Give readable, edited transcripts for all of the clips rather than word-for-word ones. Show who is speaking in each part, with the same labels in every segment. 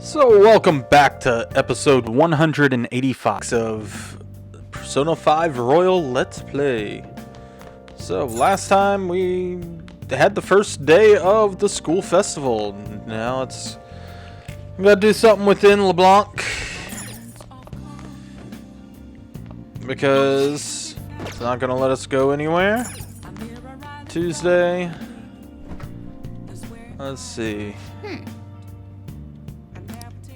Speaker 1: So welcome back to episode 185 of Persona 5 Royal Let's Play. So last time we had the first day of the school festival. Now we gotta do something within LeBlanc because it's not gonna let us go anywhere. Tuesday. Let's see.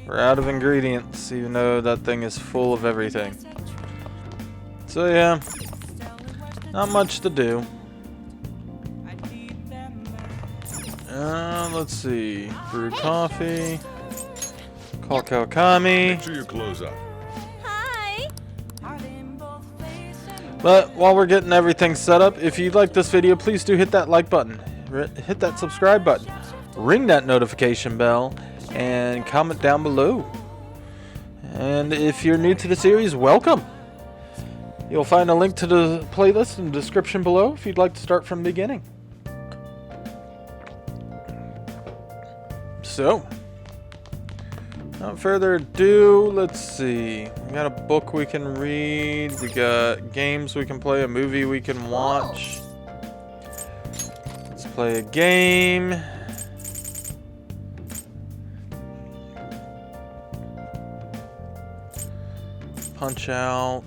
Speaker 1: We're out of ingredients, even though that thing is full of everything. So yeah, not much to do. Let's see. Brew coffee. Call Kawakami.
Speaker 2: Make sure your clothes up.
Speaker 3: Hi.
Speaker 1: But while we're getting everything set up, if you like this video, please do hit that like button. Hit that subscribe button. Ring that notification bell. And comment down below. And if you're new to the series, welcome. You'll find a link to the playlist in the description below if you'd like to start from the beginning. So, without further ado, let's see. We got a book we can read. We got games we can play, a movie we can watch. Let's play a game. Punch Out.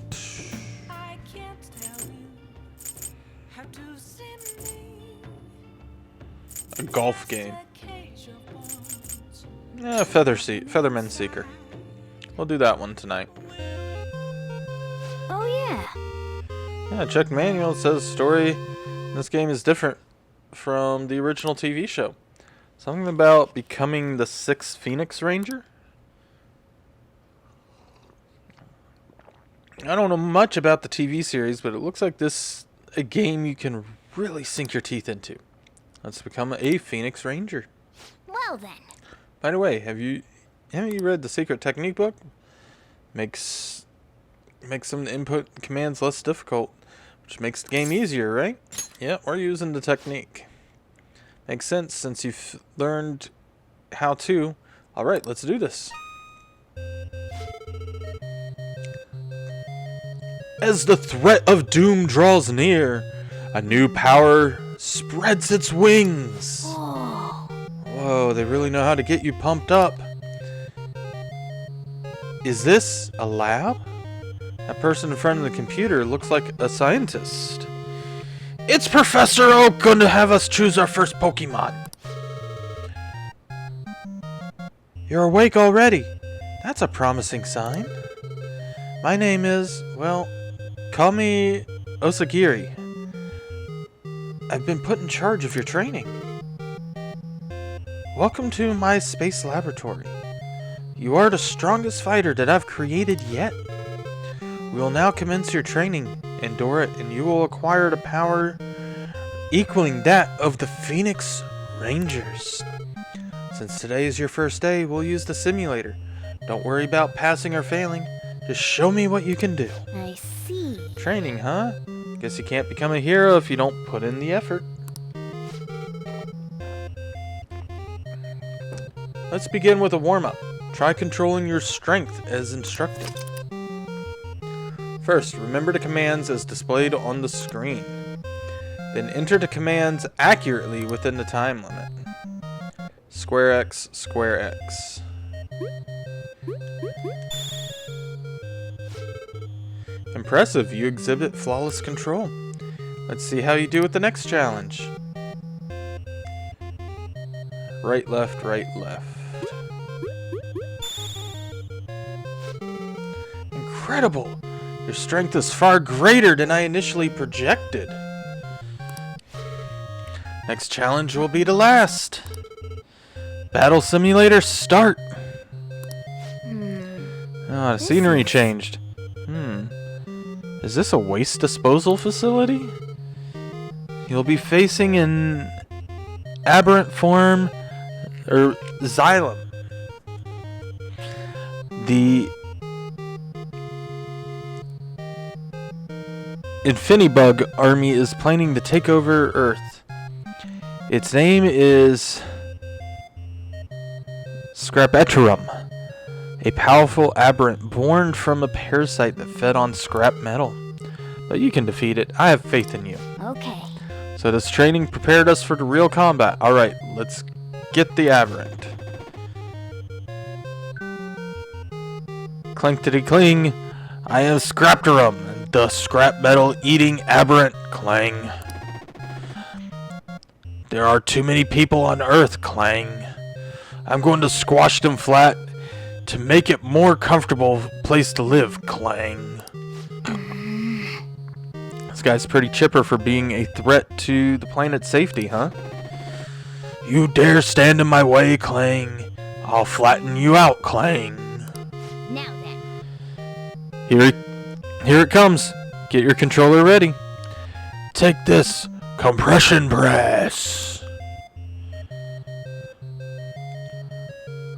Speaker 1: A golf game. Yeah, Featherman Seeker. We'll do that one tonight.
Speaker 3: Oh yeah.
Speaker 1: Yeah, check manual. It says story in this game is different from the original TV show. Something about becoming the 6th Phoenix Ranger? I don't know much about the TV series, but it looks like this a game you can really sink your teeth into. Let's become a Phoenix Ranger.
Speaker 3: Well then.
Speaker 1: By the way, haven't you read the Secret Technique book? Makes some input commands less difficult, which makes the game easier, right? Yeah, we're using the technique. Makes sense since you've learned how to. All right, let's do this. As the threat of doom draws near, a new power spreads its wings. Whoa, they really know how to get you pumped up. Is this a lab? That person in front of the computer looks like a scientist. It's Professor Oak going to have us choose our first Pokemon. You're awake already. That's a promising sign. My name is, well, call me Osagiri. I've been put in charge of your training. Welcome to my space laboratory. You are the strongest fighter that I've created yet. We will now commence your training, endure it, and you will acquire the power equaling that of the Phoenix Rangers. Since today is your first day, we'll use the simulator. Don't worry about passing or failing. Just show me what you can do.
Speaker 3: I see.
Speaker 1: Training, huh? Guess you can't become a hero if you don't put in the effort. Let's begin with a warm-up. Try controlling your strength as instructed. First, remember the commands as displayed on the screen. Then enter the commands accurately within the time limit. Square X, square X. Impressive, you exhibit flawless control. Let's see how you do with the next challenge. Right, left, right, left. Incredible! Your strength is far greater than I initially projected. Next challenge will be the last. Battle simulator start. Ah, the scenery changed. Is this a waste disposal facility? You'll be facing an aberrant form, or Xylem. The Infinibug army is planning to take over Earth. Its name is Scrapetrum. A powerful aberrant born from a parasite that fed on scrap metal. But you can defeat it. I have faith in you.
Speaker 3: Okay.
Speaker 1: So this training prepared us for the real combat. Alright, let's get the aberrant. Clinkety cling. I am Scrapterum, the scrap metal eating aberrant. Clang. There are too many people on Earth. Clang. I'm going to squash them flat to make it more comfortable place to live. Clang. This guy's pretty chipper for being a threat to the planet's safety, huh? You dare stand in my way, Clang. I'll flatten you out, Clang.
Speaker 3: Now then.
Speaker 1: Here it comes. Get your controller ready. Take this compression press.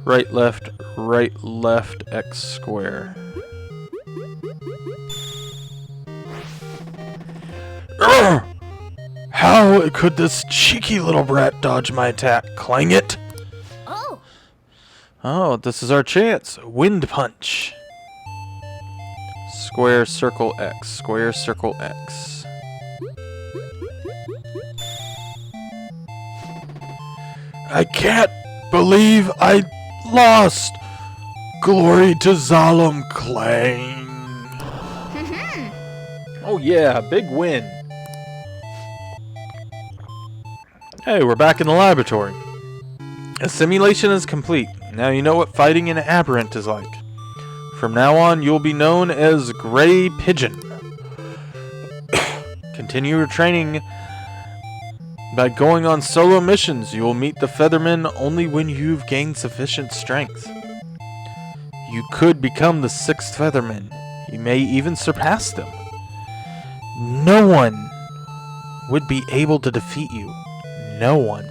Speaker 1: Right, left, X square. Urgh! How could this cheeky little brat dodge my attack? Clang it!
Speaker 3: Oh.
Speaker 1: Oh, this is our chance. Wind punch. Square, circle, X. Square, circle, X. I can't believe I lost. Glory to Zalem. Clang. Oh yeah, big win. Hey, we're back in the laboratory. A simulation is complete. Now you know what fighting an aberrant is like. From now on, you'll be known as Gray Pigeon. Continue your training by going on solo missions. You will meet the Feathermen only when you've gained sufficient strength. You could become the 6th Featherman. You may even surpass them. No one would be able to defeat you. No one.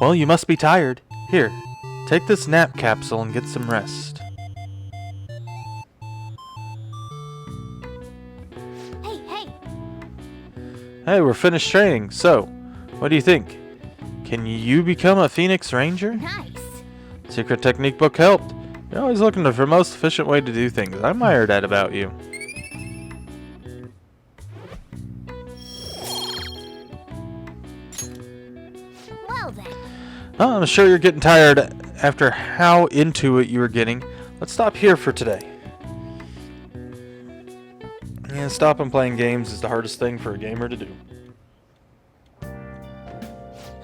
Speaker 1: Well, you must be tired. Here, take this nap capsule and get some rest.
Speaker 3: Hey.
Speaker 1: Hey, we're finished training. So, what do you think? Can you become a Phoenix Ranger?
Speaker 3: Nice.
Speaker 1: Secret technique book helped. You're always looking for the most efficient way to do things. I admire that about you.
Speaker 3: Well then.
Speaker 1: Oh, I'm sure you're getting tired after how into it you were getting. Let's stop here for today. Yeah, stopping playing games is the hardest thing for a gamer to do.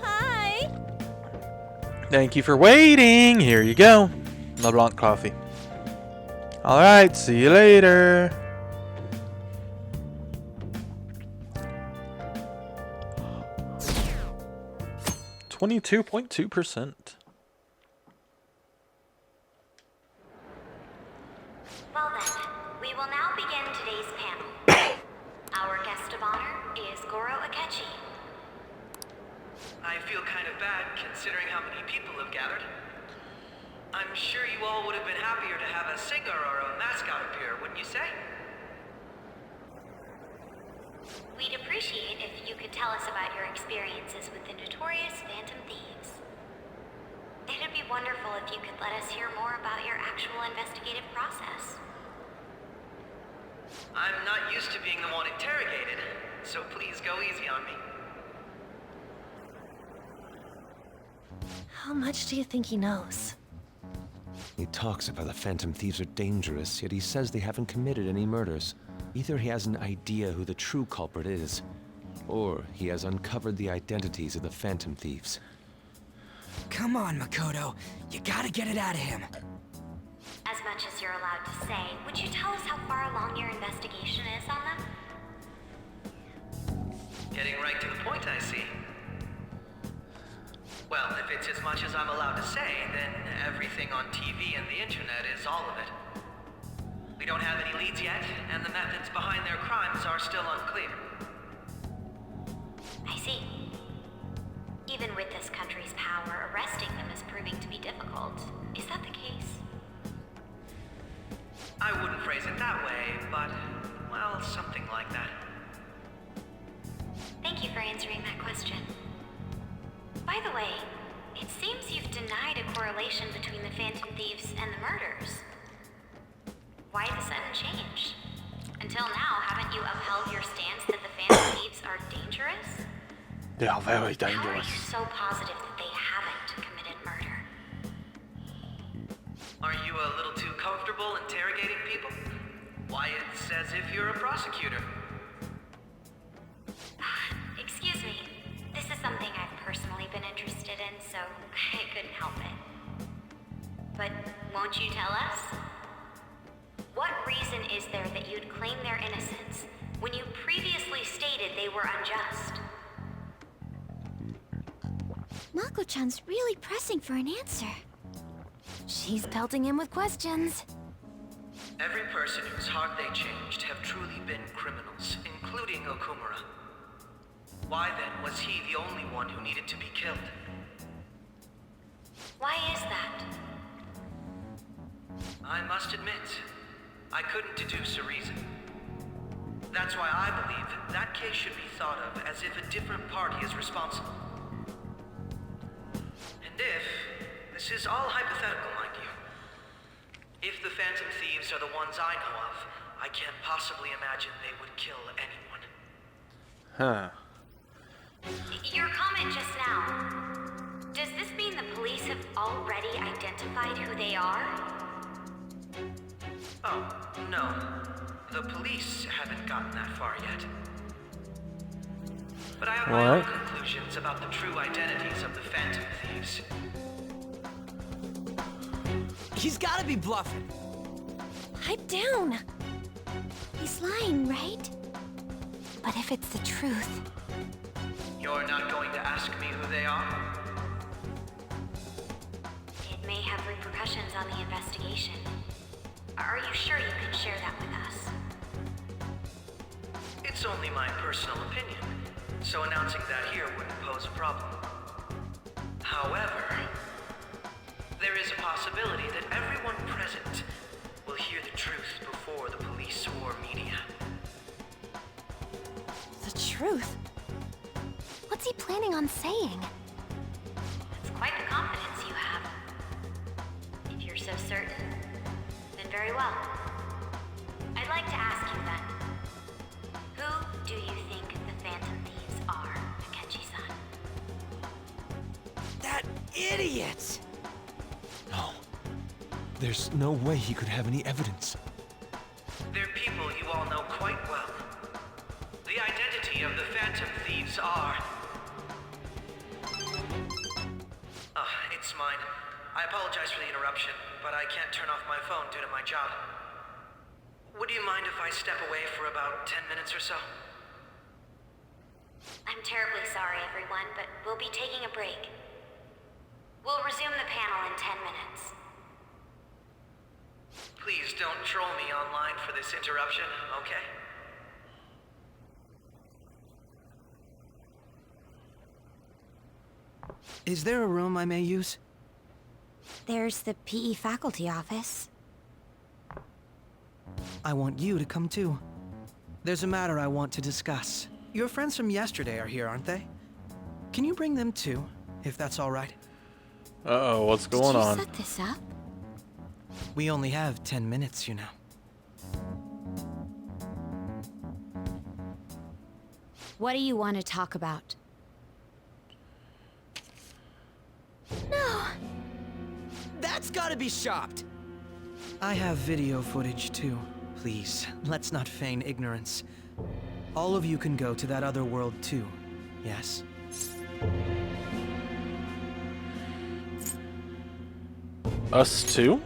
Speaker 3: Hi.
Speaker 1: Thank you for waiting. Here you go. LeBlanc coffee. Alright, see you later. $22.2%.
Speaker 2: Well then, we will now begin today's panel. Our guest of honor is Goro Akechi.
Speaker 4: I feel kind of bad considering how many people have gathered. I'm sure you all would have been happier to have a singer or a mascot appear, wouldn't you say?
Speaker 2: We'd appreciate if you could tell us about your experiences with the notorious Phantom Thieves. It'd be wonderful if you could let us hear more about your actual investigative process.
Speaker 4: I'm not used to being the one interrogated, so please go easy on me.
Speaker 3: How much do you think he knows?
Speaker 5: He talks about the Phantom Thieves are dangerous, yet he says they haven't committed any murders. Either he has an idea who the true culprit is, or he has uncovered the identities of the Phantom Thieves.
Speaker 6: Come on, Makoto. You gotta get it out of him.
Speaker 2: As much as you're allowed to say, would you tell us how far along your investigation is on them?
Speaker 4: Getting right to the point, I see. Well, if it's as much as I'm allowed to say, then everything on TV and the internet is all of it. We don't have any leads yet, and the methods behind their crimes are still unclear.
Speaker 2: I see. Even with this country's power, arresting them is proving to be difficult. Is that the case?
Speaker 4: I wouldn't phrase it that way, but, well, something like that.
Speaker 2: Thank you for answering that question. By the way, It seems you've denied a correlation between the Phantom Thieves and the murders. Why the sudden change? Until now, haven't you upheld your stance that the Phantom Thieves are dangerous?
Speaker 1: They are very
Speaker 2: How are
Speaker 1: dangerous.
Speaker 2: you so positive that they haven't committed murder?
Speaker 4: Are you a little too comfortable interrogating people? Why, it's as if you're a prosecutor.
Speaker 2: Excuse me. This is something I've personally been interested in, so I couldn't help it. But won't you tell us? What reason is there that you'd claim their innocence when you previously stated they were unjust?
Speaker 3: Mako-chan's really pressing for an answer. She's pelting him with questions.
Speaker 4: Every person whose heart they changed have truly been criminals, including Okumura. Why then was he the only one who needed to be killed?
Speaker 2: Why is that?
Speaker 4: I must admit, I couldn't deduce a reason. That's why I believe that case should be thought of as if a different party is responsible. And if, this is all hypothetical, mind you, if the Phantom Thieves are the ones I know of, I can't possibly imagine they would kill anyone.
Speaker 1: Huh.
Speaker 2: Your comment just now. Does this mean the police have already identified who they are?
Speaker 4: Oh, no. The police haven't gotten that far yet. But I have my own
Speaker 1: What?
Speaker 4: conclusions about the true identities of the Phantom Thieves.
Speaker 6: He's gotta be bluffing.
Speaker 3: Pipe down. He's lying, right? But if it's the truth,
Speaker 4: You're not going to ask me who they are?
Speaker 2: It may have repercussions on the investigation. Are you sure you can share that with us?
Speaker 4: It's only my personal opinion, so announcing that here wouldn't pose a problem. However, there is a possibility that everyone present will hear the truth before the police or media.
Speaker 3: the truth. What's he planning on saying?
Speaker 2: It's quite the confidence you have. If you're so certain, then very well. I'd like to ask you then. Who do you think the Phantom Thieves are, Akechi-san?
Speaker 6: That idiot!
Speaker 5: No. There's no way he could have any evidence.
Speaker 4: They're people you all know quite well. The identity of the Phantom Thieves are... it's mine. I apologize for the interruption, but I can't turn off my phone due to my job. Would you mind if I step away for about 10 minutes or so?
Speaker 2: I'm terribly sorry, everyone, but we'll be taking a break. We'll resume the panel in 10 minutes.
Speaker 4: Please don't troll me online for this interruption, okay?
Speaker 6: Is there a room I may use?
Speaker 3: There's the PE faculty office.
Speaker 6: I want you to come too. There's a matter I want to discuss. Your friends from yesterday are here, aren't they? Can you bring them too, if that's all right?
Speaker 1: Uh-oh, what's
Speaker 3: Did
Speaker 1: going
Speaker 3: you
Speaker 1: on?
Speaker 3: set this up?
Speaker 6: We only have 10 minutes, you know.
Speaker 3: What do you want to talk about? No.
Speaker 6: That's gotta be shopped! I have video footage too. Please, let's not feign ignorance. All of you can go to that other world too, yes?
Speaker 1: Us too?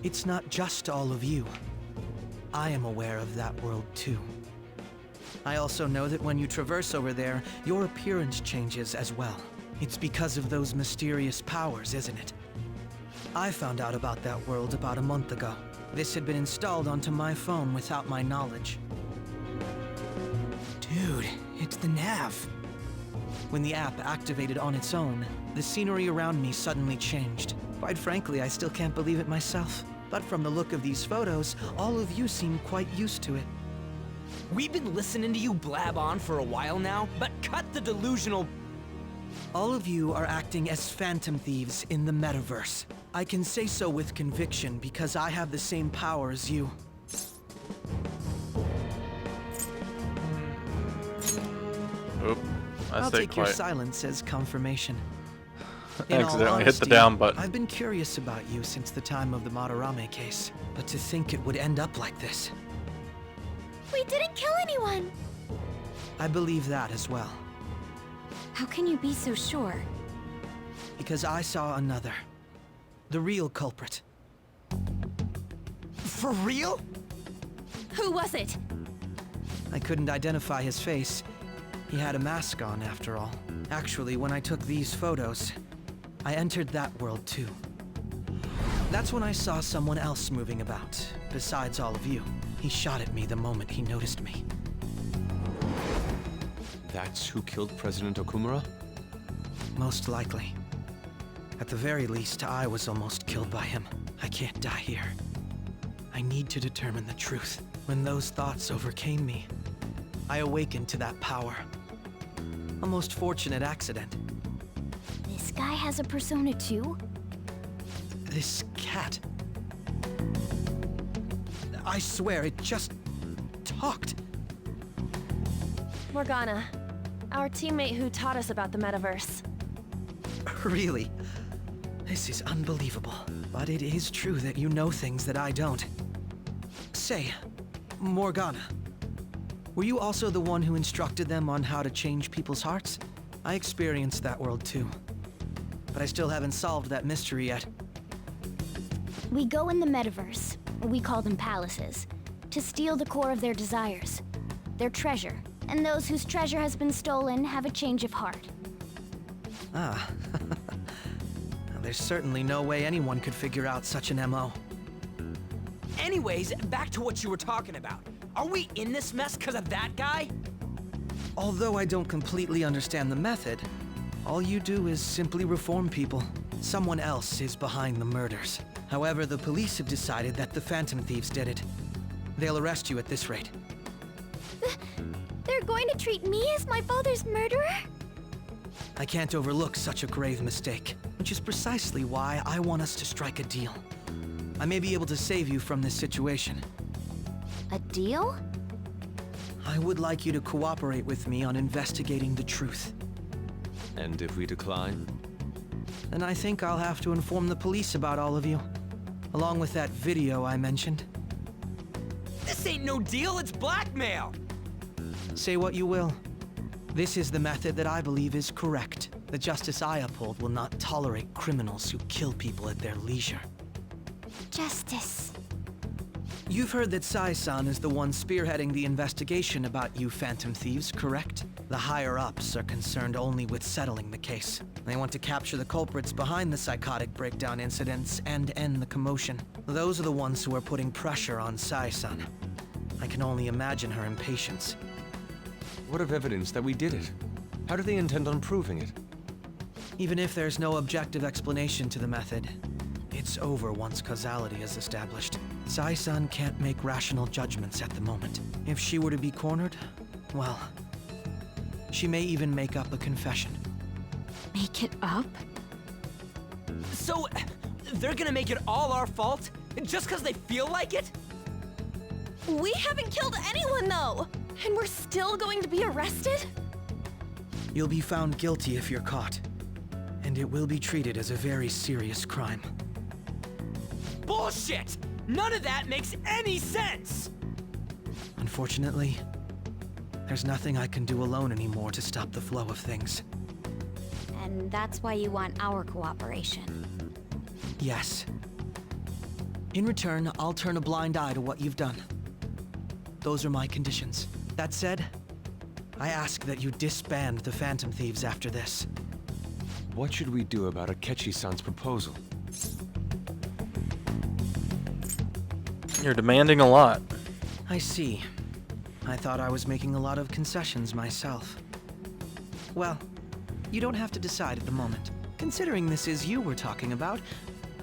Speaker 6: It's not just all of you. I am aware of that world too. I also know that when you traverse over there, your appearance changes as well. It's because of those mysterious powers, isn't it? I found out about that world about a month ago. This had been installed onto my phone without my knowledge. Dude, it's the nav. When the app activated on its own, the scenery around me suddenly changed. Quite frankly, I still can't believe it myself. But from the look of these photos, all of you seem quite used to it.
Speaker 7: We've been listening to you blab on for a while now, but cut the delusional...
Speaker 6: All of you are acting as phantom thieves in the metaverse. I can say so with conviction because I have the same power as you.
Speaker 1: Oop. I
Speaker 6: I'll
Speaker 1: stayed
Speaker 6: take your
Speaker 1: quiet.
Speaker 6: silence as confirmation. In all
Speaker 1: Accidentally hit the
Speaker 6: honesty,
Speaker 1: down button.
Speaker 6: I've been curious about you since the time of the Madarame case, but to think it would end up like this,
Speaker 3: We didn't kill anyone!
Speaker 6: I believe that as well.
Speaker 3: How can you be so sure?
Speaker 6: Because I saw another. The real culprit.
Speaker 7: For real?
Speaker 3: Who was it?
Speaker 6: I couldn't identify his face. He had a mask on, after all. Actually, when I took these photos, I entered that world too. That's when I saw someone else moving about, besides all of you. He shot at me the moment he noticed me.
Speaker 5: That's who killed President Okumura?
Speaker 6: Most likely. At the very least, I was almost killed by him. I can't die here. I need to determine the truth. When those thoughts overcame me, I awakened to that power. A most fortunate accident.
Speaker 3: This guy has a persona too?
Speaker 6: This cat. I swear, it just talked.
Speaker 8: Morgana, our teammate who taught us about the metaverse.
Speaker 6: Really? This is unbelievable. But it is true that you know things that I don't. Say, Morgana, were you also the one who instructed them on how to change people's hearts? I experienced that world too. But I still haven't solved that mystery yet.
Speaker 3: We go in the metaverse, we call them palaces, to steal the core of their desires, their treasure. And those whose treasure has been stolen have a change of heart.
Speaker 6: Ah. There's certainly no way anyone could figure out such an MO.
Speaker 7: Anyways, back to what you were talking about. Are we in this mess because of that guy?
Speaker 6: Although I don't completely understand the method, all you do is simply reform people. Someone else is behind the murders. However, the police have decided that the Phantom Thieves did it. They'll arrest you at this rate.
Speaker 3: They're going to treat me as my father's murderer?
Speaker 6: I can't overlook such a grave mistake, which is precisely why I want us to strike a deal. I may be able to save you from this situation.
Speaker 3: A deal?
Speaker 6: I would like you to cooperate with me on investigating the truth.
Speaker 5: And if we decline?
Speaker 6: Then I think I'll have to inform the police about all of you, along with that video I mentioned.
Speaker 7: This ain't no deal, it's blackmail!
Speaker 6: Say what you will. This is the method that I believe is correct. The justice I uphold will not tolerate criminals who kill people at their leisure.
Speaker 3: Justice.
Speaker 6: You've heard that Sai-san is the one spearheading the investigation about you Phantom Thieves, correct? The higher-ups are concerned only with settling the case. They want to capture the culprits behind the psychotic breakdown incidents and end the commotion. Those are the ones who are putting pressure on Sai-san. I can only imagine her impatience.
Speaker 5: What of evidence that we did it? How do they intend on proving it?
Speaker 6: Even if there's no objective explanation to the method, it's over once causality is established. Sai-san can't make rational judgments at the moment. If she were to be cornered, well, she may even make up a confession.
Speaker 3: Make it up?
Speaker 7: So, they're gonna make it all our fault? Just because they feel like it?
Speaker 8: We haven't killed anyone though! And we're still going to be arrested?
Speaker 6: You'll be found guilty if you're caught, and it will be treated as a very serious crime.
Speaker 7: Bullshit! None of that makes any sense!
Speaker 6: Unfortunately, there's nothing I can do alone anymore to stop the flow of things.
Speaker 3: And that's why you want our cooperation.
Speaker 6: Yes. In return, I'll turn a blind eye to what you've done. Those are my conditions. That said, I ask that you disband the Phantom Thieves after this.
Speaker 5: What should we do about Akechi-san's proposal?
Speaker 1: You're demanding a lot.
Speaker 6: I see. I thought I was making a lot of concessions myself. Well, you don't have to decide at the moment. Considering this is you we're talking about,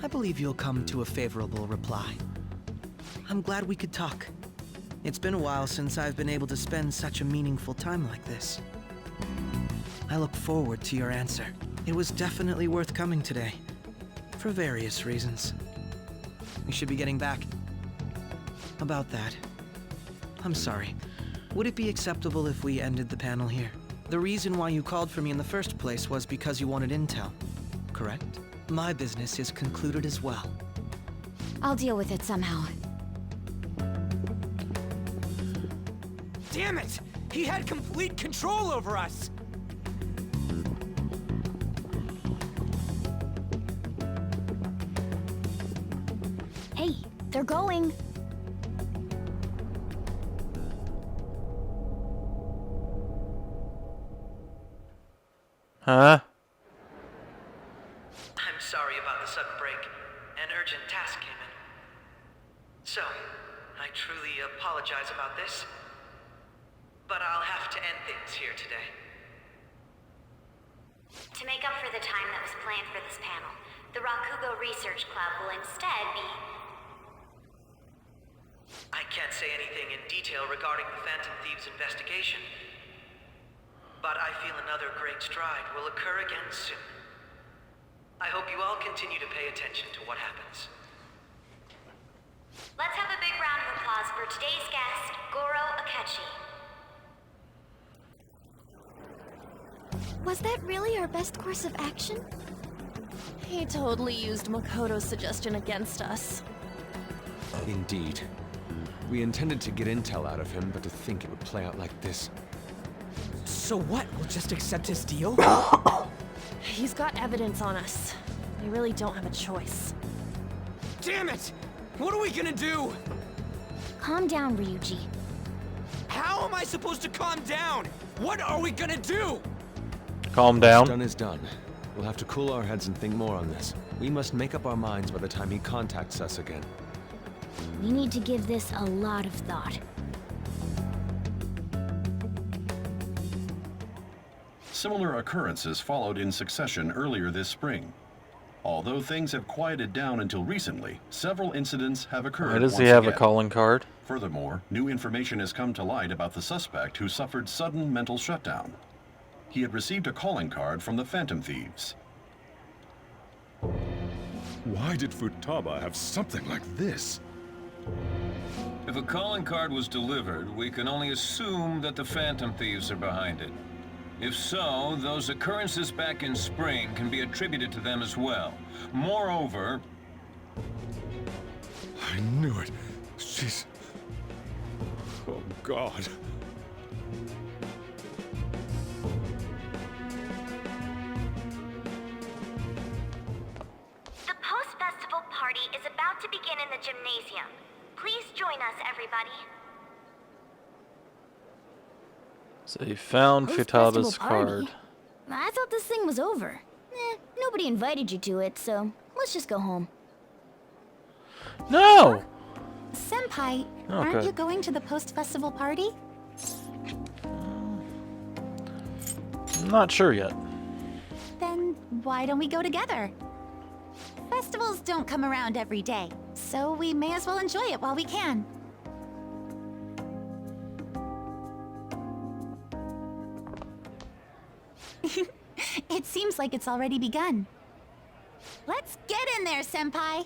Speaker 6: I believe you'll come to a favorable reply. I'm glad we could talk. It's been a while since I've been able to spend such a meaningful time like this. I look forward to your answer. It was definitely worth coming today. For various reasons. We should be getting back. About that. I'm sorry. Would it be acceptable if we ended the panel here? The reason why you called for me in the first place was because you wanted intel, correct? My business is concluded as well.
Speaker 3: I'll deal with it somehow.
Speaker 7: Damn it! He had complete control over us!
Speaker 3: Hey, they're going.
Speaker 1: Huh?
Speaker 4: I'm sorry about the sudden break. An urgent task came in. So, I truly apologize about this. But I'll have to end things here today.
Speaker 2: To make up for the time that was planned for this panel, the Rakugo Research Club will instead be...
Speaker 4: I can't say anything in detail regarding the Phantom Thieves investigation. But I feel another great stride will occur again soon. I hope you all continue to pay attention to what happens.
Speaker 2: Let's have a big round of applause for today's guest, Goro Akechi.
Speaker 3: Was that really our best course of action?
Speaker 8: He totally used Makoto's suggestion against us.
Speaker 5: Indeed. We intended to get intel out of him, but to think it would play out like this.
Speaker 7: So what? We'll just accept his deal?
Speaker 8: He's got evidence on us. We really don't have a choice.
Speaker 7: Damn it! What are we gonna do?
Speaker 3: Calm down, Ryuji.
Speaker 7: How am I supposed to calm down? What are we gonna do?
Speaker 1: Calm
Speaker 5: What's
Speaker 1: down.
Speaker 5: done is done. We'll have to cool our heads and think more on this. We must make up our minds by the time he contacts us again.
Speaker 3: We need to give this a lot of thought.
Speaker 9: Similar occurrences followed in succession earlier this spring. Although things have quieted down until recently, several incidents have occurred.
Speaker 1: Why does he
Speaker 9: once
Speaker 1: have
Speaker 9: again.
Speaker 1: a calling card?
Speaker 9: Furthermore, new information has come to light about the suspect who suffered sudden mental shutdown. He had received a calling card from the Phantom Thieves.
Speaker 10: Why did Futaba have something like this?
Speaker 11: If a calling card was delivered, we can only assume that the Phantom Thieves are behind it. If so, those occurrences back in spring can be attributed to them as well. Moreover...
Speaker 10: I knew it. She's... Oh, God.
Speaker 2: The post-festival party is about to begin in the gymnasium. Please join us, everybody.
Speaker 1: So he found
Speaker 3: Post-festival
Speaker 1: Futaba's
Speaker 3: party?
Speaker 1: card.
Speaker 3: I thought this thing was over. Nobody invited you to it, so let's just go home.
Speaker 1: No!
Speaker 12: Senpai,
Speaker 1: Oh,
Speaker 12: aren't
Speaker 1: good.
Speaker 12: you going to the post-festival party?
Speaker 1: I'm not sure yet.
Speaker 12: Then why don't we go together? Festivals don't come around every day, so we may as well enjoy it while we can. It seems like it's already begun. Let's get in there, Senpai!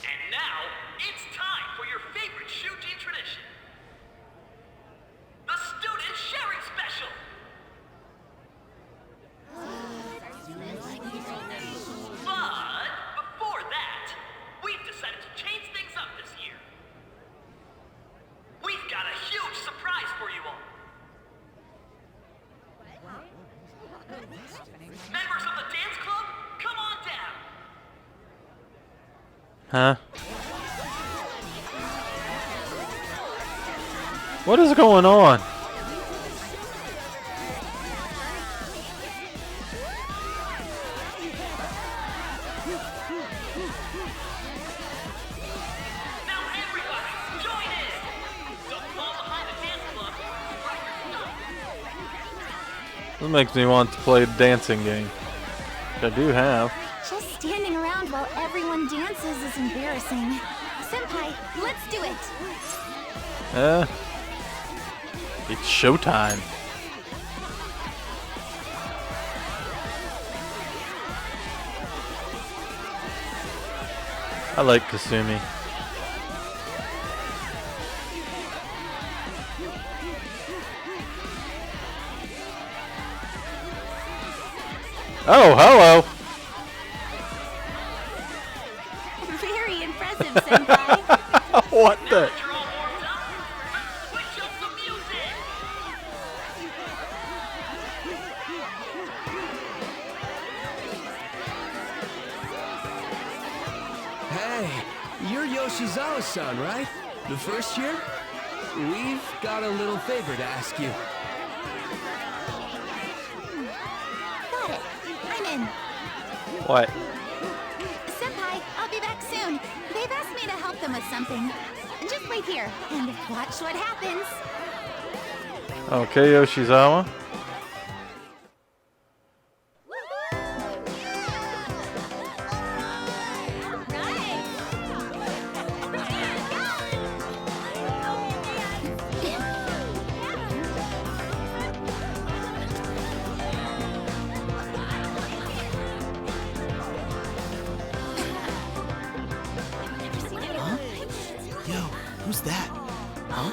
Speaker 4: And now, it's time for your favorite Shuji tradition. The Student Sharing Special! But before that, we've decided to change things up this year. We've got a huge surprise for you all. Members of the dance club, come on down.
Speaker 1: Huh? What is going on?
Speaker 4: Now everybody, join in. Don't fall behind the dance club.
Speaker 1: This makes me want to play a dancing game. Which I do have.
Speaker 12: Just standing around while everyone dances is embarrassing. Senpai, let's do it!
Speaker 1: It's showtime. I like Kasumi. Oh, hello.
Speaker 12: Very impressive, Senpai.
Speaker 1: What the?
Speaker 7: Hey, you're Yoshizawa-san, right? The first year? We've got a little favor to ask you.
Speaker 12: Got it. I'm in.
Speaker 1: What?
Speaker 12: Senpai, I'll be back soon. They've asked me to help them with something. Just wait here and watch what happens.
Speaker 1: Okay, Yoshizawa.
Speaker 6: Yo, who's that? Huh?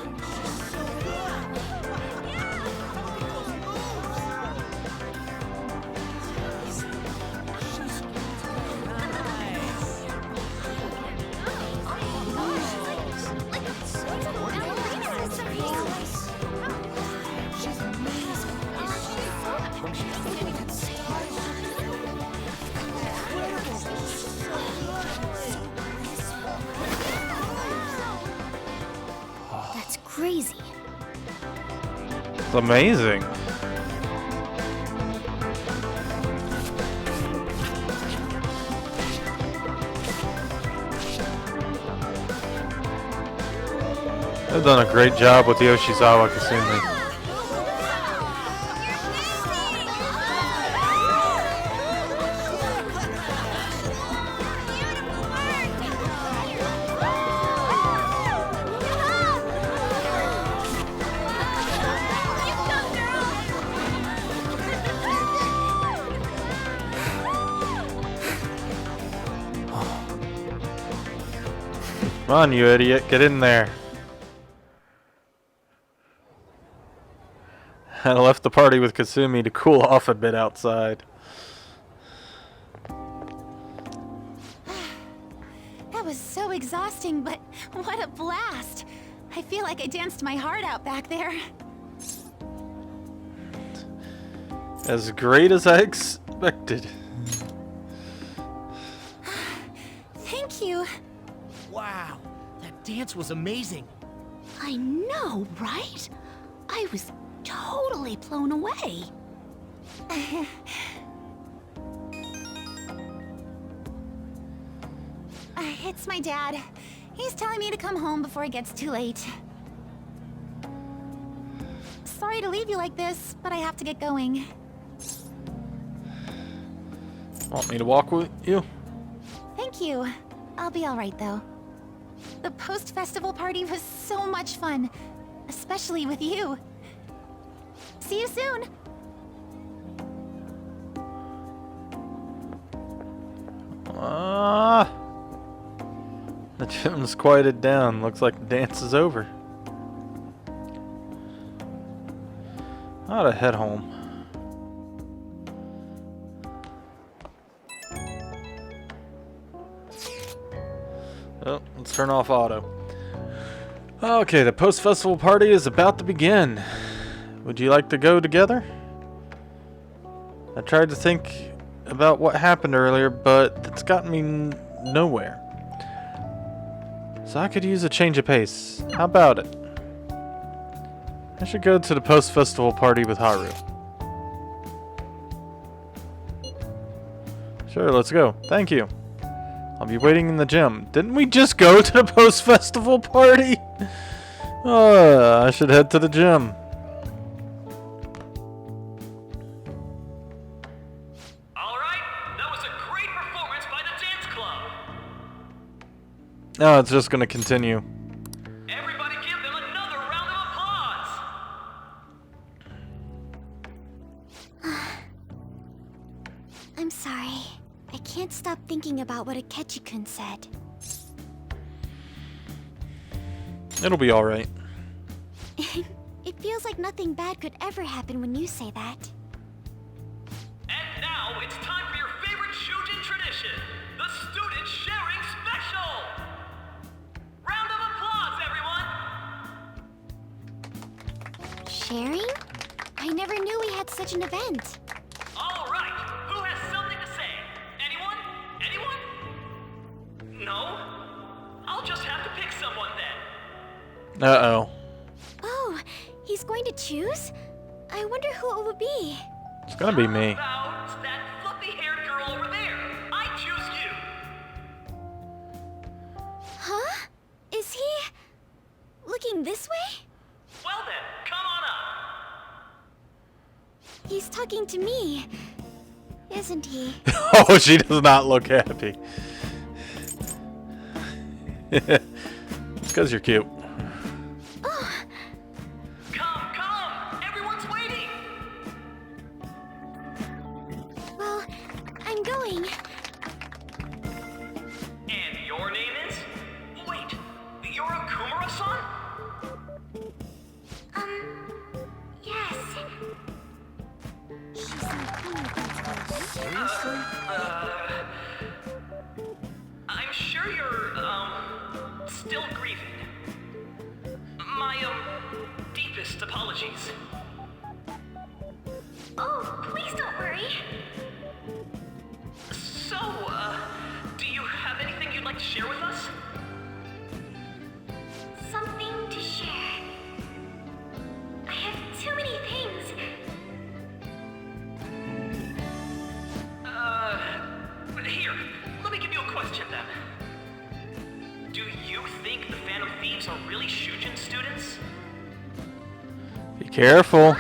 Speaker 3: That's crazy.
Speaker 1: It's amazing. They've done a great job with Yoshizawa Kasumi. Come on, you idiot, get in there. I left the party with Kasumi to cool off a bit outside.
Speaker 12: That was so exhausting, but what a blast. I feel like I danced my heart out back there.
Speaker 1: As great as I expected.
Speaker 12: Thank you.
Speaker 7: Wow, that dance was amazing.
Speaker 3: I know, right? I was totally blown away.
Speaker 12: It's my dad. He's telling me to come home before it gets too late. Sorry to leave you like this, but I have to get going.
Speaker 1: Want me to walk with you?
Speaker 12: Thank you. I'll be alright though. The post-festival party was so much fun, especially with you. See you soon!
Speaker 1: The gym's quieted down. Looks like the dance is over. I ought to head home. Oh, let's turn off auto. Okay, the post-festival party is about to begin. Would you like to go together? I tried to think about what happened earlier, but it's gotten me nowhere. So I could use a change of pace. How about it? I should go to the post-festival party with Haru. Sure, let's go. Thank you. I'll be waiting in the gym. Didn't we just go to the post-festival party? I should head to the gym. No, it's just gonna continue.
Speaker 4: Everybody give them another round of applause!
Speaker 3: sorry. I can't stop thinking about what Akechi-kun said.
Speaker 1: It'll be alright.
Speaker 3: It feels like nothing bad could ever happen when you say that.
Speaker 4: And now it's time for your favorite Shujin tradition, the Student Sharing Special! Round of applause, everyone!
Speaker 3: Sharing? I never knew we had such an event.
Speaker 4: All right, who has something to say? Anyone? Anyone? No? I'll just have to pick someone then.
Speaker 1: Uh-oh.
Speaker 3: Oh, he's going to choose? I wonder who it would be.
Speaker 1: It's gonna be me.
Speaker 4: How about that fluffy-haired girl over there? I choose you.
Speaker 3: Huh? Is he looking this way?
Speaker 4: Well then, come on up.
Speaker 3: He's talking to me, isn't he?
Speaker 1: Oh, she does not look happy. It's because you're cute.
Speaker 4: Come, everyone's waiting.
Speaker 3: Well, I'm going.
Speaker 4: And your name is? Wait, you're Okumura-san?
Speaker 3: Yes. She's
Speaker 4: Seriously? I'm sure you're, still grieving. My, deepest apologies.
Speaker 2: Oh, please don't worry.
Speaker 4: So, do you have anything you'd like to share with us?
Speaker 2: Something to share. I have too many things.
Speaker 4: Here, let me give you a question then. Do you think the Phantom Thieves are really Shujin students?
Speaker 1: Be careful.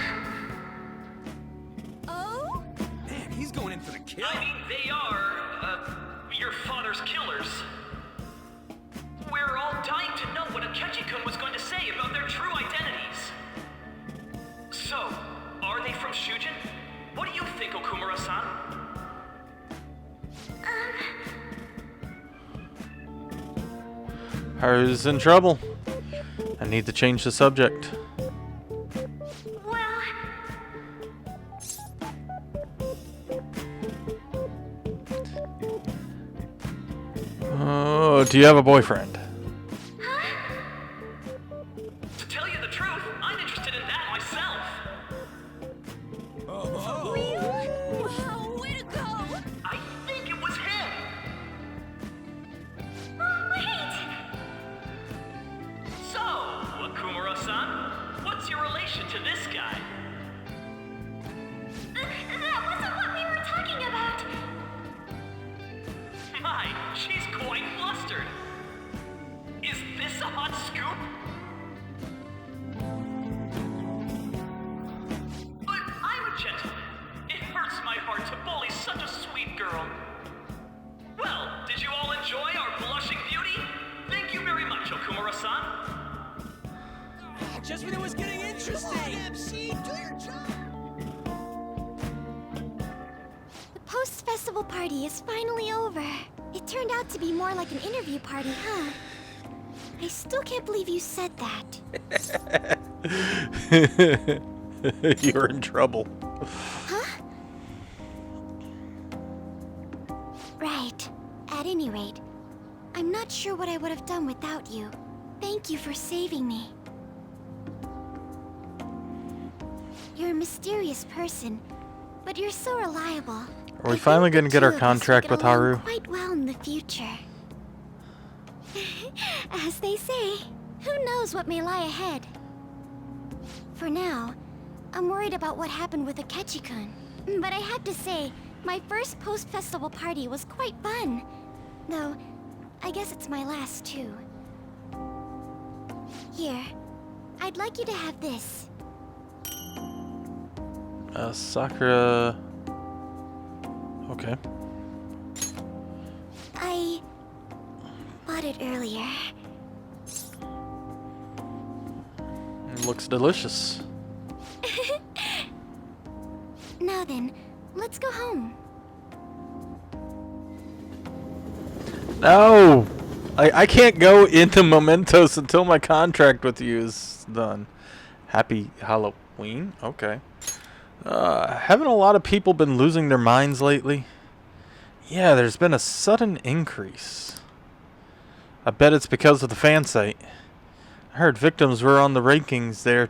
Speaker 8: Oh?
Speaker 7: Man, he's going in for the kill.
Speaker 4: I mean, they are, your father's killers. We're all dying to know what Akechi-kun was going to say about their true identities. So, are they from Shujin? What do you think, Okumura-san?
Speaker 1: Haru's in trouble. I need to change the subject.
Speaker 2: Well,
Speaker 1: Oh, do you have a boyfriend?
Speaker 4: To tell you the truth, I'm interested in that myself.
Speaker 8: Really? Wow, way to go!
Speaker 4: I think it was him.
Speaker 2: wait.
Speaker 4: So, Okumura-san, what's your relation to this guy?
Speaker 2: That wasn't what we were talking about.
Speaker 4: My, she's quite flustered. Is this a hot scoop? But I'm a gentleman. It hurts my heart to bully such a sweet girl. Well, did you all enjoy our blushing beauty? Thank you very much, Okumura-san.
Speaker 7: Just when it was getting interesting. MC, do your job.
Speaker 3: The post-festival party is finally over. It turned out to be more like an interview party, huh? I still can't believe you said that.
Speaker 1: You're in trouble.
Speaker 3: Huh? Right. At any rate, I'm not sure what I would have done without you. Thank you for saving me. You're a mysterious person, but you're so reliable.
Speaker 1: Are we finally going to get our contract with Haru?
Speaker 3: Quite well in the future. As they say, who knows what may lie ahead? For now, I'm worried about what happened with Akechi-kun. But I have to say, my first post-festival party was quite fun. Though, I guess it's my last too. Here, I'd like you to have this.
Speaker 1: Sakura... Okay.
Speaker 3: I bought it earlier.
Speaker 1: It looks delicious.
Speaker 3: Now then, let's go home.
Speaker 1: No! I can't go into Mementos until my contract with you is done. Happy Halloween? Okay. Haven't a lot of people been losing their minds lately? Yeah, there's been a sudden increase. I bet it's because of the fan site. I heard victims were on the rankings there.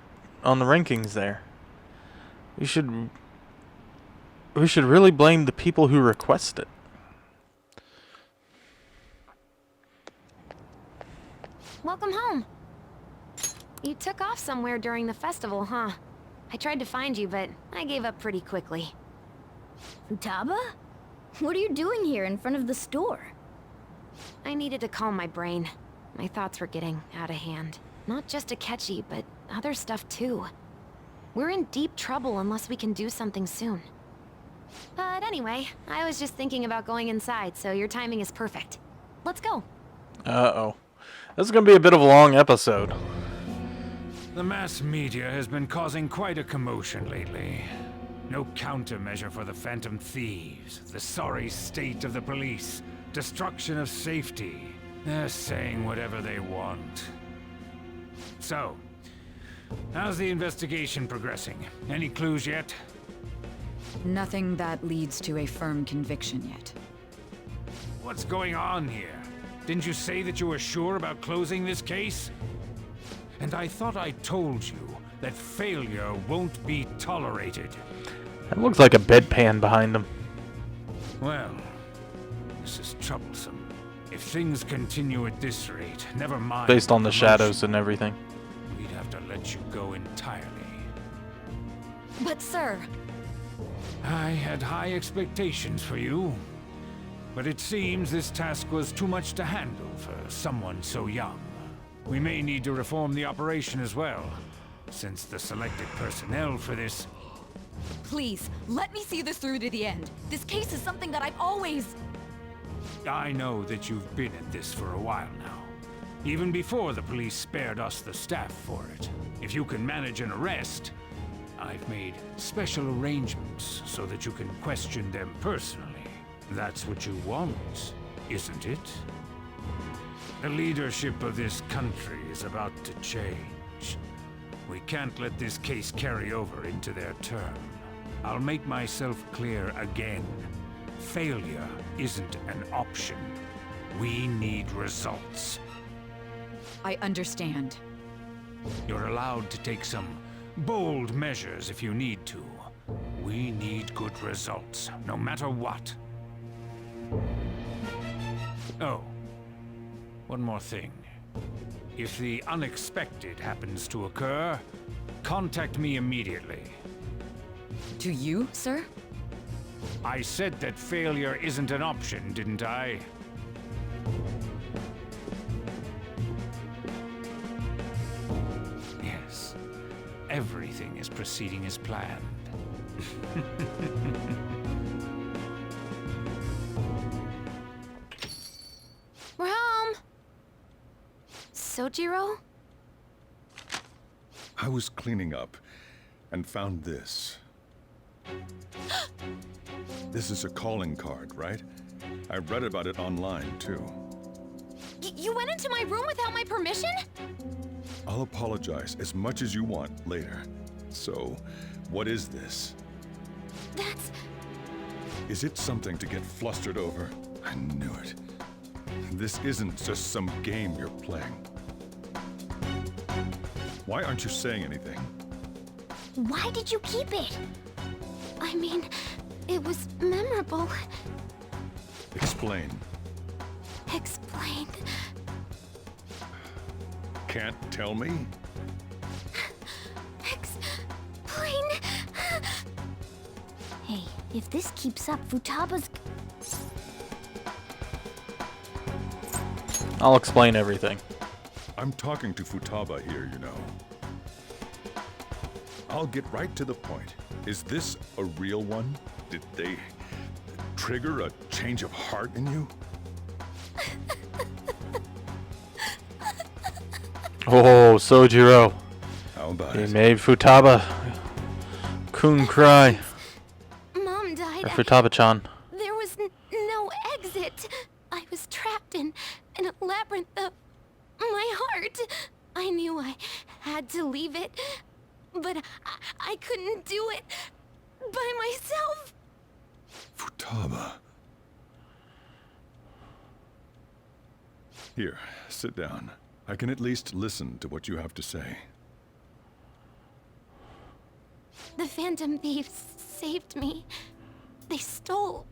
Speaker 1: We should really blame the people who request it.
Speaker 13: Welcome home. You took off somewhere during the festival, huh? I tried to find you, but I gave up pretty quickly.
Speaker 3: Futaba? What are you doing here in front of the store?
Speaker 13: I needed to calm my brain. My thoughts were getting out of hand. Not just Akechi, but other stuff too. We're in deep trouble unless we can do something soon. But anyway, I was just thinking about going inside, so your timing is perfect. Let's go.
Speaker 1: Uh-oh. This is going to be a bit of a long episode.
Speaker 14: The mass media has been causing quite a commotion lately. No countermeasure for the Phantom Thieves, the sorry state of the police, destruction of safety. They're saying whatever they want. So, how's the investigation progressing? Any clues yet?
Speaker 15: Nothing that leads to a firm conviction yet.
Speaker 14: What's going on here? Didn't you say that you were sure about closing this case? And I thought I told you that failure won't be tolerated.
Speaker 1: That looks like a bedpan behind them.
Speaker 14: Well, this is troublesome. If things continue at this rate, never mind.
Speaker 1: Based on the shadows and everything.
Speaker 14: We'd have to let you go entirely.
Speaker 8: But sir...
Speaker 14: I had high expectations for you. But it seems this task was too much to handle for someone so young. We may need to reform the operation as well, since the selected personnel for this...
Speaker 15: Please, let me see this through to the end. This case is something that I've always...
Speaker 14: I know that you've been at this for a while now. Even before the police spared us the staff for it. If you can manage an arrest, I've made special arrangements so that you can question them personally. That's what you want, isn't it? The leadership of this country is about to change. We can't let this case carry over into their term. I'll make myself clear again. Failure isn't an option. We need results.
Speaker 15: I understand.
Speaker 14: You're allowed to take some bold measures if you need to. We need good results, no matter what. Oh. One more thing. If the unexpected happens to occur, contact me immediately.
Speaker 15: To you, sir?
Speaker 14: I said that failure isn't an option, didn't I? Yes. Everything is proceeding as planned.
Speaker 13: We're home! Sojiro?
Speaker 10: I was cleaning up and found this. This is a calling card, right? I read about it online, too.
Speaker 8: You went into my room without my permission?
Speaker 10: I'll apologize as much as you want later. So, what is this?
Speaker 8: That's...
Speaker 10: Is it something to get flustered over? I knew it. This isn't just some game you're playing. Why aren't you saying anything?
Speaker 3: Why did you keep it? I mean, it was memorable.
Speaker 10: Explain.
Speaker 3: Explain.
Speaker 10: Can't tell me?
Speaker 3: Explain. Hey, if this keeps up, Futaba's...
Speaker 1: I'll explain everything.
Speaker 10: I'm talking to Futaba here, you know. I'll get right to the point. Is this a real one? Did they trigger a change of heart in you?
Speaker 1: Oh, Sojiro.
Speaker 10: How about
Speaker 1: He
Speaker 10: it?
Speaker 1: made Futaba-kun cry.
Speaker 3: Mom died.
Speaker 1: Or Futaba-chan.
Speaker 3: There was no exit. I was trapped in a labyrinth of my heart. I knew I had to leave it, but I couldn't do it by myself.
Speaker 10: Futaba. Here, sit down. I can at least listen to what you have to say.
Speaker 3: The Phantom Thieves saved me. They stole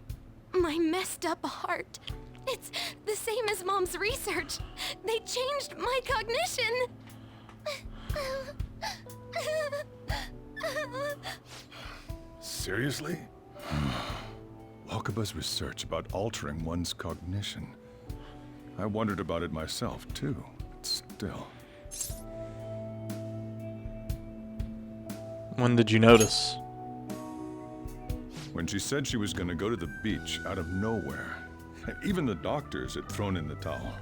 Speaker 3: my messed up heart. It's the same as Mom's research. They changed my cognition.
Speaker 10: Seriously? Wakaba's research about altering one's cognition. I wondered about it myself, too. But still.
Speaker 1: When did you notice?
Speaker 10: When she said she was going to go to the beach out of nowhere. Even the doctors had thrown in the towel.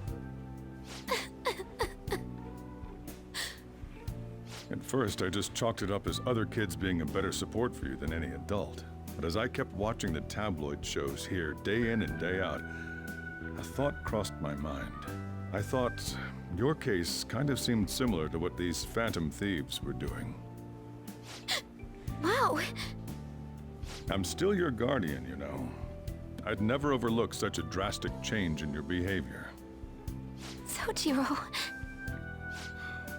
Speaker 10: At first, I just chalked it up as other kids being a better support for you than any adult. But as I kept watching the tabloid shows here, day in and day out, a thought crossed my mind. I thought your case kind of seemed similar to what these Phantom Thieves were doing.
Speaker 3: Wow.
Speaker 10: I'm still your guardian, you know. I'd never overlook such a drastic change in your behavior.
Speaker 3: Sojiro.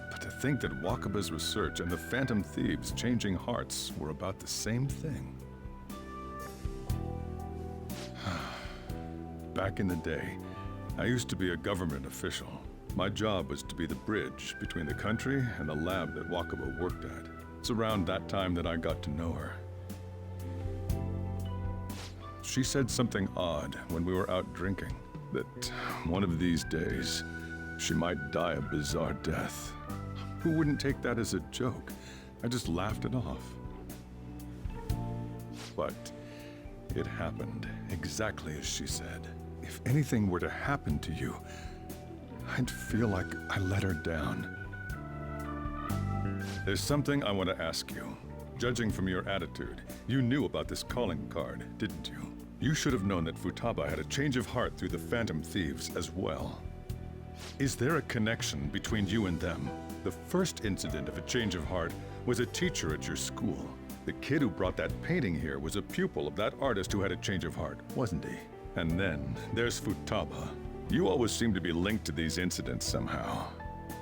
Speaker 10: But to think that Wakaba's research and the Phantom Thieves changing hearts were about the same thing. Back in the day, I used to be a government official. My job was to be the bridge between the country and the lab that Wakaba worked at. It's around that time that I got to know her. She said something odd when we were out drinking, that one of these days, she might die a bizarre death. Who wouldn't take that as a joke? I just laughed it off. But it happened exactly as she said. If anything were to happen to you, I'd feel like I let her down. There's something I want to ask you. Judging from your attitude, you knew about this calling card, didn't you? You should have known that Futaba had a change of heart through the Phantom Thieves as well. Is there a connection between you and them? The first incident of a change of heart was a teacher at your school. The kid who brought that painting here was a pupil of that artist who had a change of heart, wasn't he? And then there's Futaba. You always seem to be linked to these incidents somehow.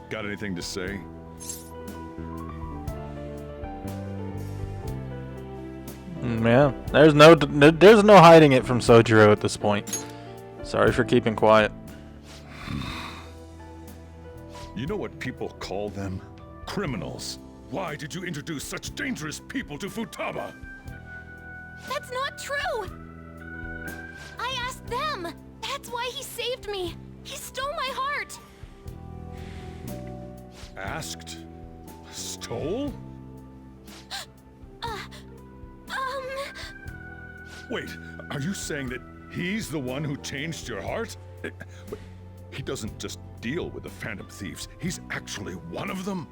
Speaker 10: Got anything to say?
Speaker 1: Yeah, there's no hiding it from Sojiro at this point. Sorry for keeping quiet.
Speaker 10: You know what people call them? Criminals. Why did you introduce such dangerous people to Futaba?
Speaker 3: That's not true! I asked them! That's why he saved me! He stole my heart!
Speaker 10: Asked? Stole? Wait, are you saying that he's the one who changed your heart? He doesn't just deal with the Phantom Thieves, he's actually one of them?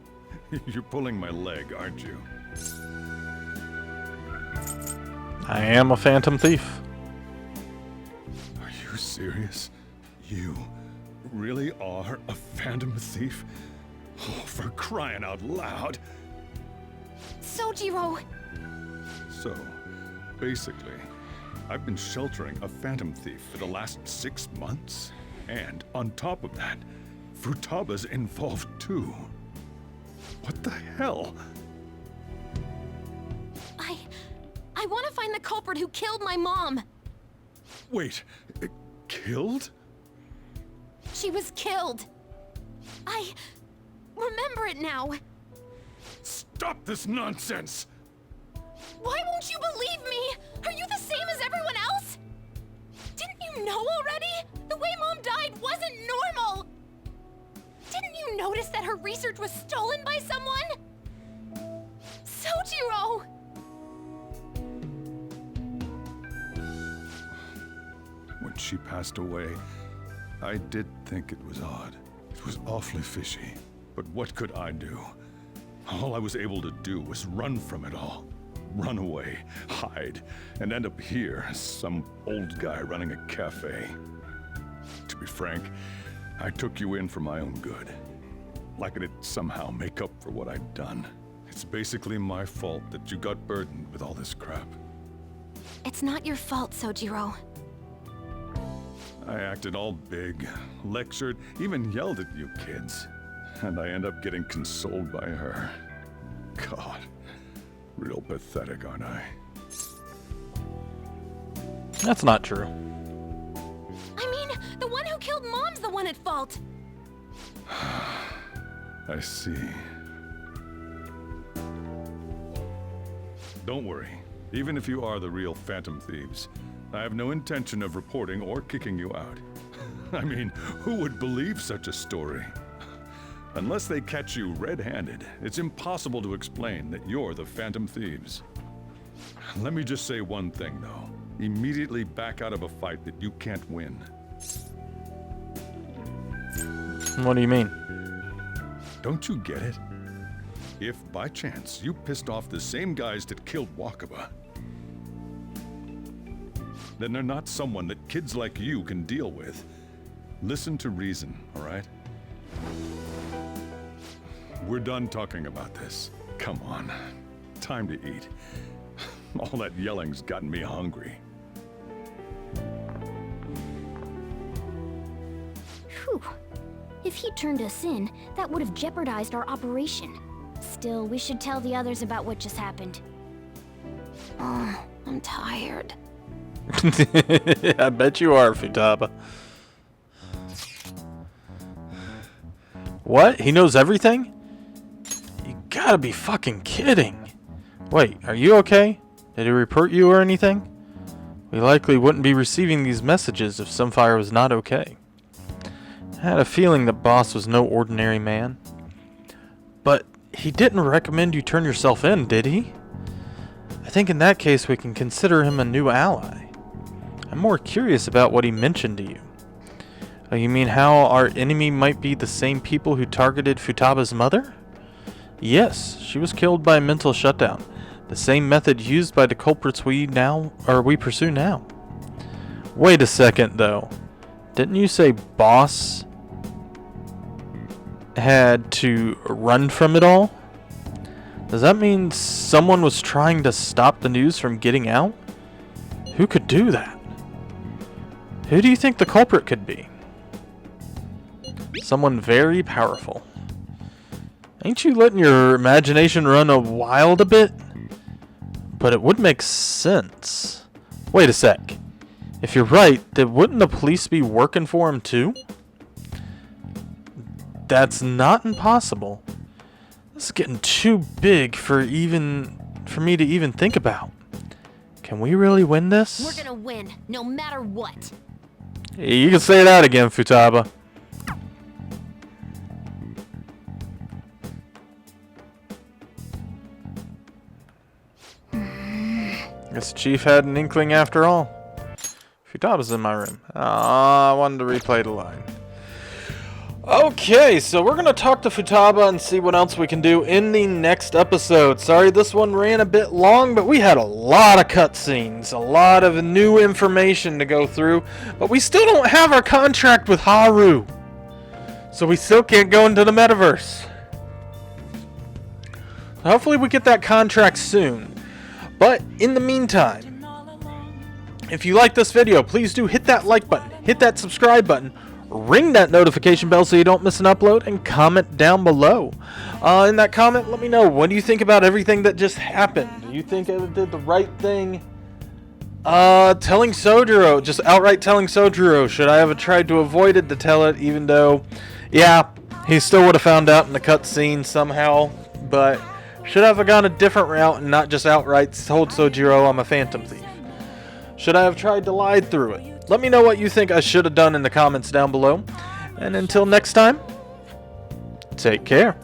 Speaker 10: You're pulling my leg, aren't you?
Speaker 1: I am a Phantom Thief.
Speaker 10: Are you serious? You really are a Phantom Thief? Oh, for crying out loud!
Speaker 3: Sojiro!
Speaker 10: So, basically, I've been sheltering a Phantom Thief for the last 6 months. And on top of that, Futaba's involved too. What the hell?
Speaker 3: I want to find the culprit who killed my mom.
Speaker 10: Wait, killed?
Speaker 3: She was killed. I remember it now.
Speaker 10: Stop this nonsense!
Speaker 3: Why won't you believe me? Are you the same as everyone else? Didn't you know already? The way Mom died wasn't normal. Didn't you notice that her research was stolen by someone? Sojiro!
Speaker 10: When she passed away, I did think it was odd. It was awfully fishy. But what could I do? All I was able to do was run from it all. Run away, hide, and end up here as some old guy running a cafe. to be frank, I took you in for my own good. Like it'd somehow make up for what I'd done. It's basically my fault that you got burdened with all this crap.
Speaker 13: It's not your fault, Sojiro.
Speaker 10: I acted all big, lectured, even yelled at you kids. And I end up getting consoled by her. God, real pathetic, aren't I?
Speaker 1: That's not true.
Speaker 8: I mean, the one who killed Mom's the one at fault.
Speaker 10: I see. Don't worry. Even if you are the real Phantom Thieves, I have no intention of reporting or kicking you out. I mean, who would believe such a story? Unless they catch you red-handed, it's impossible to explain that you're the Phantom Thieves. Let me just say one thing, though. Immediately back out of a fight that you can't win.
Speaker 1: What do you mean?
Speaker 10: Don't you get it? If, by chance, you pissed off the same guys that killed Wakaba, then they're not someone that kids like you can deal with. Listen to reason, all right? We're done talking about this. Come on. Time to eat. All that yelling's gotten me hungry.
Speaker 3: Whew. If he turned us in, that would have jeopardized our operation. Still, we should tell the others about what just happened.
Speaker 13: Oh, I'm tired.
Speaker 1: I bet you are, Futaba. What? He knows everything? You gotta be fucking kidding. Wait, are you okay? Did he report you or anything? We likely wouldn't be receiving these messages if Sunfire was not okay. I had a feeling the boss was no ordinary man. But he didn't recommend you turn yourself in, did he? I think in that case we can consider him a new ally. I'm more curious about what he mentioned to you. Oh, you mean how our enemy might be the same people who targeted Futaba's mother? Yes, she was killed by a mental shutdown. The same method used by the culprits we pursue now. Wait a second though. Didn't you say boss had to run from it all? Does that mean someone was trying to stop the news from getting out? Who could do that? Who do you think the culprit could be? Someone very powerful. Ain't you letting your imagination run wild a bit? But it would make sense. Wait a sec. If you're right, then wouldn't the police be working for him too? That's not impossible. This is getting too big for me to even think about. Can we really win this?
Speaker 8: We're gonna win, no matter what.
Speaker 1: You can say that again, Futaba. Guess the chief had an inkling after all. Futaba's in my room. I wanted to replay the line. Okay, so we're going to talk to Futaba and see what else we can do in the next episode. Sorry this one ran a bit long, but we had a lot of cutscenes, a lot of new information to go through, but we still don't have our contract with Haru. So we still can't go into the metaverse. Hopefully we get that contract soon. But in the meantime, if you like this video, please do hit that like button, hit that subscribe button, ring that notification bell so you don't miss an upload, and comment down below. In that comment, let me know, what do you think about everything that just happened? Do you think I did the right thing? Telling Sojiro, just outright telling Sojiro, should I have tried to avoid it to tell it, even though, yeah, he still would have found out in the cutscene somehow, but should I have gone a different route and not just outright told Sojiro I'm a Phantom Thief? Should I have tried to lie through it? Let me know what you think I should have done in the comments down below. And until next time, take care.